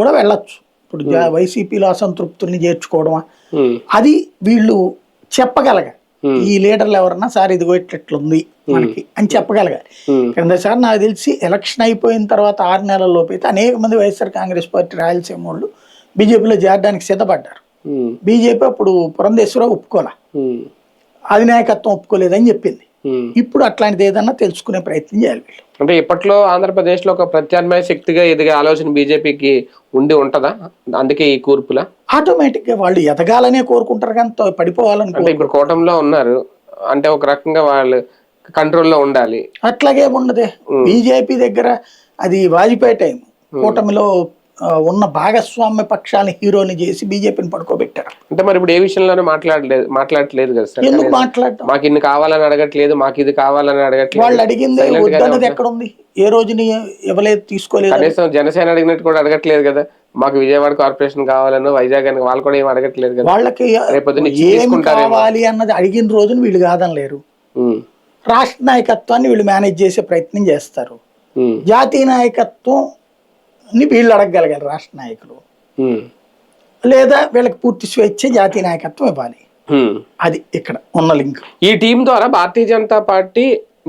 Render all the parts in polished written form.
కూడా వెళ్ళొచ్చు. ఇప్పుడు వైసీపీలో అసంతృప్తుల్ని చేర్చుకోవడమా, అది వీళ్ళు చెప్పగలగాలి. ఈ లీడర్లు ఎవరన్నా సార్ ఇదిగో ఇట్లుంది మనకి అని చెప్పగలగాలి. కిందసారి నాకు తెలిసి ఎలక్షన్ అయిపోయిన తర్వాత 6 నెలల్లోపు అయితే అనేక మంది వైఎస్ఆర్ కాంగ్రెస్ పార్టీ రాయలసీమ వాళ్ళు బీజేపీలో చేరడానికి సిద్ధపడ్డారు. బీజేపీ అప్పుడు పురంధేశ్వరరావు ఒప్పుకోలే, అధినాయకత్వం ఒప్పుకోలేదని చెప్పింది. ఇప్పుడు అట్లాంటిది ఏదన్నా తెలుసుకునే ప్రయత్నం చేయాలి వీళ్ళు. అంటే ఇప్పట్లో ఆంధ్రప్రదేశ్ లో ఒక ప్రత్యామ్నాయ శక్తిగా ఎదిగే ఆలోచన బీజేపీకి ఉంటదా? అందుకే ఈ కూర్పులా ఆటోమేటిక్ గా వాళ్ళు ఎదగాలనే కోరుకుంటారు కానీ పడిపోవాలని. అంటే ఇప్పుడు కూటమిలో ఉన్నారు అంటే ఒక రకంగా వాళ్ళు కంట్రోల్లో ఉండాలి. అట్లాగే ఉండదే. బీజేపీ దగ్గర అది వాజ్పేయి టైం కూటమిలో ఉన్న భాగస్వామ్య పక్షాలను హీరోని చేసి బీజేపీని పడుకోబెట్టారు. అంటే మరి ఇప్పుడు ఏ విషయంలోనే మాట్లాడట్లేదు కదా సార్. ఎందుకు మాట్లాడటం? మాకు ఇన్ని కావాలని అడగట్లేదు, మాకు ఇది కావాలని అడగట్లేదు. వాళ్ళు అడిగింది వద్దన్నది ఎక్కడ ఉంది? ఏ రోజుని ఇవ్వలేదు, తీసుకోలేదు. కనీసం జనసేన అడిగినట్టు కూడా అడగట్లేదు కదా. మాకు విజయవాడ కార్పొరేషన్ కావాలనో వైజాగ్ అని వాళ్ళు కూడా ఏం అడగట్లేదు కదా. వాళ్ళకి ఏం కావాలి అన్నది అడిగిన రోజున వీళ్ళు కాదనలేరు. రాష్ట్ర నాయకత్వాన్ని వీళ్ళు మేనేజ్ చేసే ప్రయత్నం చేస్తారు. జాతీయ నాయకత్వం వీళ్ళు అడగగలగాలి రాష్ట్ర నాయకులు, లేదా వీళ్ళకి పూర్తి స్వేచ్ఛ జాతీయ నాయకత్వం ఇవ్వాలి. అది ఇక్కడ ఉన్న లింక్. ఈ టీం ద్వారా భారతీయ జనతా పార్టీ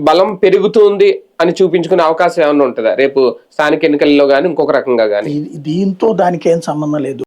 బలం పెరుగుతుంది అని చూపించుకునే అవకాశం ఏమైనా ఉంటుందా రేపు స్థానిక ఎన్నికల్లో గానీ ఇంకొక రకంగా గానీ? దీంతో దానికి ఏం సంబంధం లేదు.